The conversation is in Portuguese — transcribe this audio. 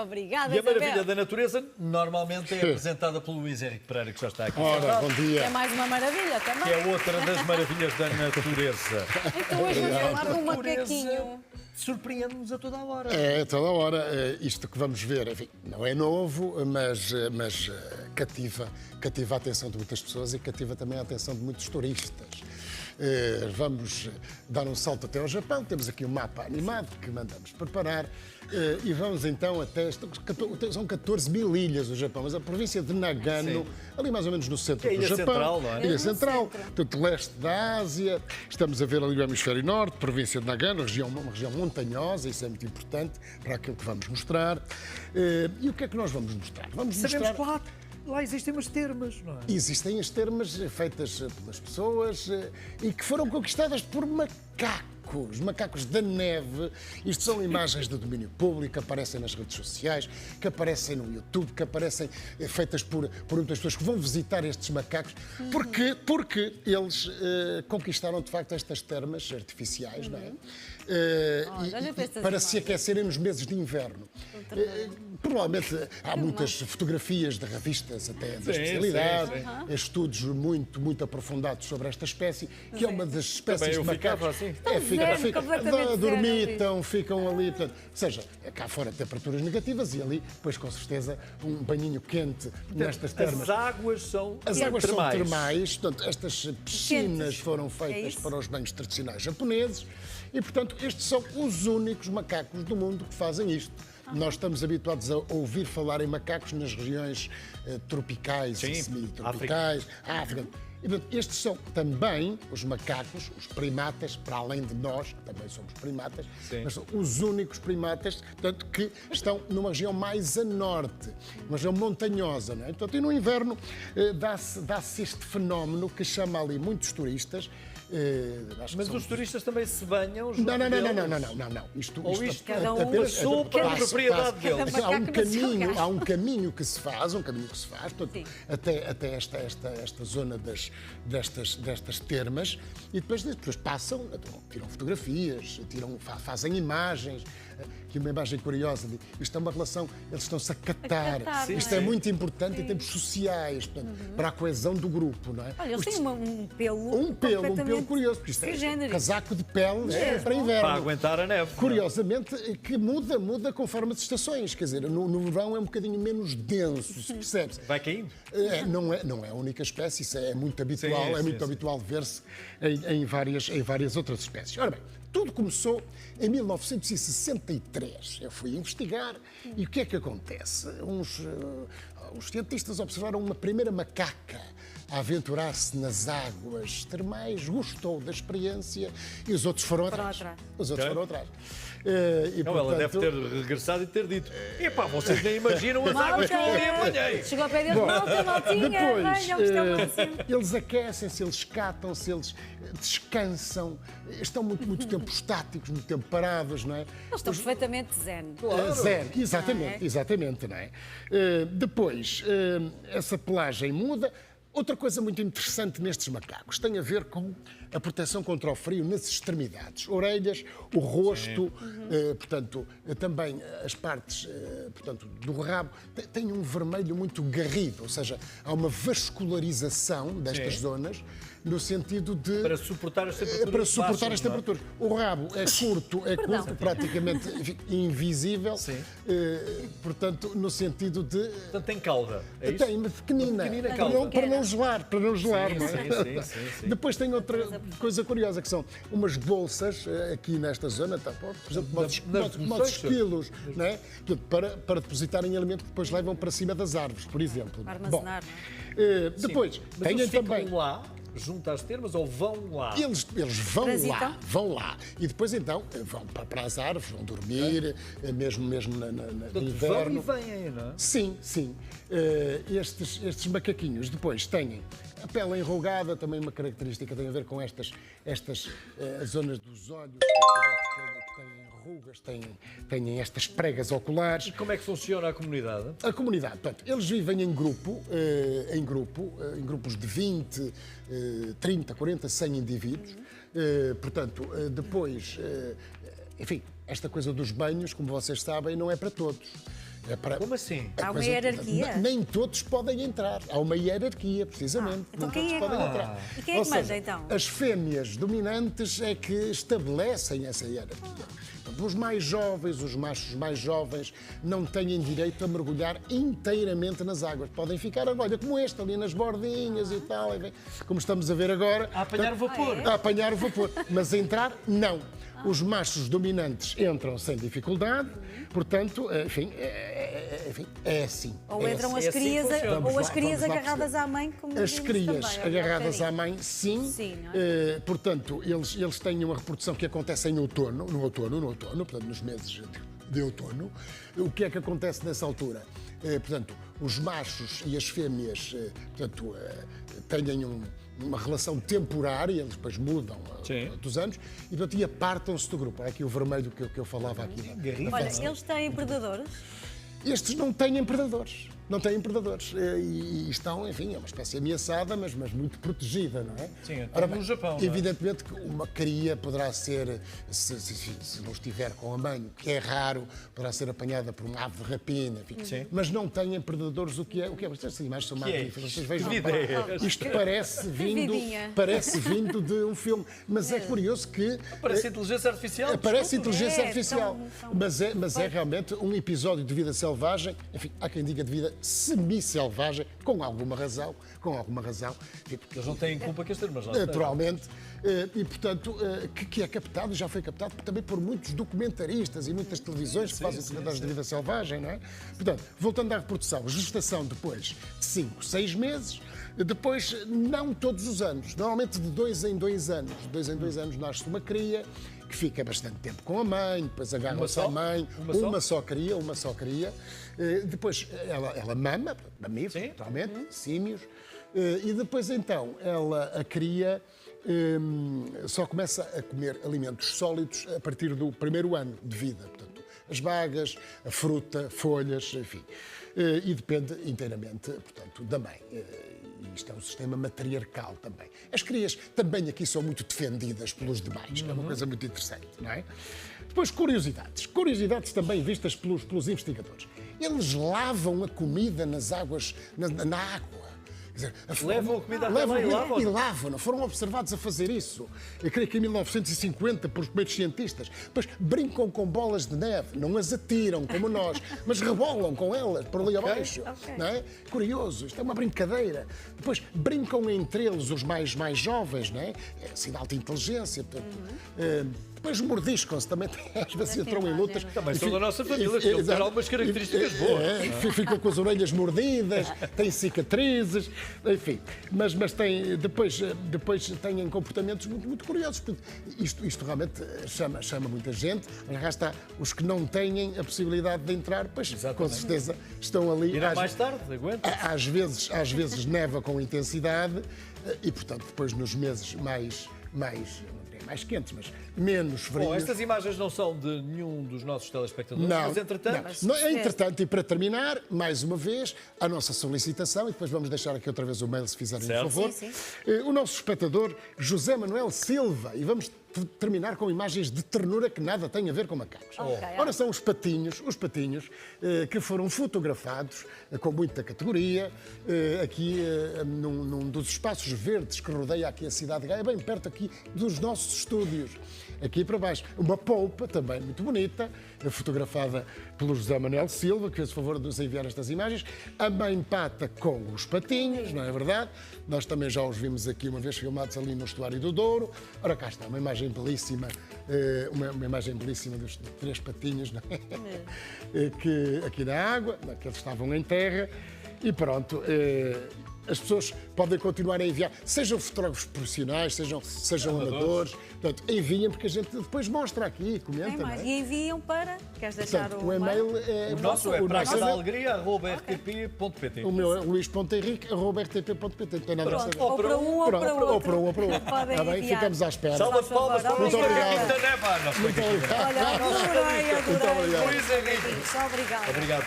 Obrigada, E a Isabel. maravilha da natureza normalmente é apresentada pelo Luís Henrique Pereira, que já está aqui. Ora, bom É dia. mais uma maravilha Que também. é outra das maravilhas da natureza. Então hoje vamos falar de um macaquinho. Surpreende-nos a toda a hora. É, toda hora. Isto que vamos ver, enfim, não é novo, mas cativa a atenção de muitas pessoas e cativa também a atenção de muitos turistas. Vamos dar um salto até ao Japão. Temos aqui um mapa animado que mandamos preparar e vamos então até... São 14 mil ilhas o Japão, mas a província de Nagano, ali mais ou menos no centro É a do ilha Japão. central, não é? Ilha no central, centro. portanto, leste da Ásia. Estamos a ver ali o hemisfério norte, província de Nagano, uma região montanhosa, isso é muito importante para aquilo que vamos mostrar. E o que é que nós vamos mostrar? Vamos Sabemos mostrar... que lá existem umas termas, não é? Existem as termas feitas pelas pessoas e que foram conquistadas por macacos da neve. Isto são imagens de domínio público que aparecem nas redes sociais, que aparecem no YouTube, que aparecem feitas por muitas pessoas que vão visitar estes macacos. Porque eles conquistaram de facto estas termas artificiais, não é? Olha para estas Para se imagens. aquecerem nos meses de inverno. Provavelmente há muitas fotografias de revistas até da especialidade, estudos muito aprofundados sobre esta espécie, que é uma das espécies Também de eu ficava macacos. assim. completamente Dormitam, ficam ali. Portanto, ou seja, cá fora temperaturas negativas e ali, depois com certeza, um banhinho quente nestas termas. As águas são As águas são termais. termais, portanto, estas piscinas Quentes. foram É feitas isso? para os banhos tradicionais japoneses e, portanto, estes são os únicos macacos do mundo que fazem isto. Nós estamos habituados a ouvir falar em macacos nas regiões tropicais e semi-tropicais, África. E, portanto, estes são também os macacos, os primatas, para além de nós, que também somos primatas, mas são os únicos primatas, portanto, que estão numa região mais a norte, uma região montanhosa, não é? Portanto, e no inverno dá-se este fenómeno que chama ali muitos turistas. Acho que Mas são- os turistas também se banham junto Não. deles? Isto Cada um apenas- passou para a propriedade Cada deles. macaco Há um caminho que se faz, portanto, Sim. até esta zona destas termas e depois passam, tiram fotografias, fazem imagens. Aqui uma imagem curiosa, isto é uma relação, eles estão-se a catar. catar, Isto não é é? muito importante em termos sociais, portanto, para a coesão do grupo, não é? Olha, eles têm um pelo. Um pelo completamente curioso, porque isto sui é generis. casaco de pele Mesmo. para inverno. Para aguentar a neve. Curiosamente, que muda conforme as estações. Quer dizer, no verão é um bocadinho menos denso, se percebe-se. Vai caindo. Não é a única espécie, isso é muito habitual, Sim. habitual ver-se em várias outras espécies. Ora bem, tudo começou em 1963. Eu fui investigar e o que é que acontece? Os cientistas observaram uma primeira macaca a aventurar-se nas águas termais, gostou da experiência e os outros foram atrás. Os outros foram atrás. E, Não, ela deve portanto, ter regressado e ter dito: epá, vocês nem imaginam as águas que eu ali apanhei. Chegou ao pé deles, maltinha, Depois, venham, que isto é o máximo. eles aquecem-se, eles catam-se, eles descansam, estão muito tempo estáticos, muito tempo parados, não é? Eles estão perfeitamente zen. Zen, exatamente, não é? Depois, essa pelagem muda. Outra coisa muito interessante nestes macacos tem a ver com a proteção contra o frio nas extremidades, orelhas, o rosto, portanto, também as partes, portanto, do rabo, tem um vermelho muito garrido, ou seja, há uma vascularização destas zonas no sentido de... Para suportar as temperaturas. Para suportar baixas, as não é? temperaturas. O rabo é curto, praticamente invisível, portanto, no sentido de... Portanto, tem cauda. É isso? Tem uma pequenina, pequenina para cauda. não gelar, não é? Sim. Depois tem outra coisa curiosa, que são umas bolsas aqui nesta zona, por exemplo, modos quilos, não é? Para depositarem alimento que depois levam para cima das árvores, por exemplo. Para armazenar, Depois, Mas têm eles também... ficam lá, junto às termas, ou vão lá? Eles Transitam? vão lá. E depois então vão para as árvores, vão dormir, mesmo no Portanto, inverno. vão e vêm, não é? Sim. Estes macaquinhos depois têm a pele enrugada, também uma característica tem a ver com estas zonas dos olhos que têm rugas, têm estas pregas oculares. E como é que funciona a comunidade? A comunidade, portanto, eles vivem em grupos de 20, 30, 40, 100 indivíduos. Portanto, depois, enfim, esta coisa dos banhos, como vocês sabem, não é para todos. Como assim? Há uma hierarquia? Nem todos podem entrar. Há uma hierarquia, precisamente. Então Nem quem todos é que podem manda? entrar. E quem é Ou que manda, seja, então? As fêmeas dominantes é que estabelecem essa hierarquia. Portanto, os mais jovens, os machos mais jovens, não têm direito a mergulhar inteiramente nas águas. Podem ficar, olha, como este, ali nas bordinhas e tal, como estamos a ver agora. A apanhar o vapor. A apanhar o vapor. Mas a entrar, não. Os machos dominantes entram sem dificuldade, portanto, enfim, é assim. Ou é entram assim. as crias, Vamos ou as lá, crias vamos lá agarradas perceber. à mãe, como As vimos crias também, agarradas à há mãe, sim. Sim, não é? Portanto, eles têm uma reprodução que acontece em outono, no outono, portanto, nos meses de outono. O que é que acontece nessa altura? Portanto, os machos e as fêmeas, portanto, têm uma relação temporária, eles depois mudam dos anos, e portanto, apartam-se do grupo. É aqui o vermelho que eu falava aqui. Olha, eles têm predadores? Estes não têm predadores. Não têm predadores. E estão, enfim, é uma espécie ameaçada, mas muito protegida, não é? Sim, Ora no bem, Japão. evidentemente que uma cria poderá ser, se não estiver com a mãe, o que é raro, poderá ser apanhada por uma ave de rapina, enfim. Sim. mas não têm predadores. O que é? Estas imagens são magníficas. Vocês vejam. Que ideia. Isto parece vidinha. vindo de um filme. Mas é curioso que. Parece inteligência artificial. Parece desculpa. inteligência É, artificial, mas é realmente um episódio de vida selvagem, enfim, há quem diga de vida semi-selvagem, com alguma razão, enfim, porque Eles não têm culpa que as termas lá. naturalmente, e portanto, que é captado, já foi captado também por muitos documentaristas e muitas televisões que fazem documentários de vida selvagem, não é? Portanto, voltando à reprodução, gestação depois de 5, 6 meses, depois, não todos os anos, normalmente de 2 em 2 anos. De 2 em 2 anos nasce uma cria, que fica bastante tempo com a mãe, depois agarra-se à mãe, uma só cria. Depois ela mama, mamíferos, totalmente, símios, e depois então a cria só começa a comer alimentos sólidos a partir do primeiro ano de vida. Portanto, as bagas, a fruta, folhas, enfim. E depende inteiramente, portanto, da mãe. Isto é um sistema matriarcal também. As crias também aqui são muito defendidas pelos demais, que é uma coisa muito interessante, não é? Depois, curiosidades. Curiosidades também vistas pelos investigadores. Eles lavam a comida nas águas, na água. Quer dizer, Levam a comida até lá e lavam? E lavam. Foram observados a fazer isso. Eu creio que em 1950, por os primeiros cientistas. Depois brincam com bolas de neve, não as atiram como nós, mas rebolam com elas por ali abaixo. Não é? Curioso, isto é uma brincadeira. Depois brincam entre eles os mais jovens, não é? É sinal de inteligência. Portanto, depois mordiscam-se, também às vezes entram em lutas. Também são da nossa família, que têm algumas características boas. Ficam com as orelhas mordidas, têm cicatrizes, enfim. Mas depois têm comportamentos muito curiosos. Isto realmente chama muita gente. Mas cá está, os que não têm a possibilidade de entrar, pois com certeza estão ali. Irá mais tarde, aguenta. Às vezes neva com intensidade e, portanto, depois nos meses mais quentes, mas menos frios. Bom, estas imagens não são de nenhum dos nossos telespectadores, Não, mas entretanto... entretanto, e para terminar, mais uma vez, a nossa solicitação, e depois vamos deixar aqui outra vez o mail, se fizerem o favor. Sim. O nosso espectador, José Manuel Silva, e vamos terminar com imagens de ternura que nada têm a ver com macacos. Ora, são os patinhos que foram fotografados com muita categoria, aqui num dos espaços verdes que rodeia aqui a cidade de Gaia, bem perto aqui dos nossos estúdios. Aqui para baixo, uma polpa também muito bonita, fotografada pelo José Manuel Silva, que fez o favor de nos enviar estas imagens. A mãe pata com os patinhos, não é verdade? Nós também já os vimos aqui uma vez filmados ali no estuário do Douro. Ora, cá está, uma imagem belíssima, dos 3 patinhos, não é? Que aqui na água, que eles estavam em terra, e pronto. As pessoas podem continuar a enviar, sejam fotógrafos profissionais, sejam amadores, portanto, enviem, porque a gente depois mostra aqui, comenta, não é? E enviam para... Queres deixar Portanto, o e-mail é... O nosso é praçadalegria@rtp.pt. O meu é luís.henrique@rtp.pt. Não tem nada a saber. Ou para um ou para outro. Ou para um ou para outro. Podem Está bem? enviar. Ficamos à espera. Salva de palmas para o Muito nosso obrigado. Henrique da Neva. Muito obrigado. Olha, adorei. Muito obrigado. Luís Henrique. Obrigada. Obrigado.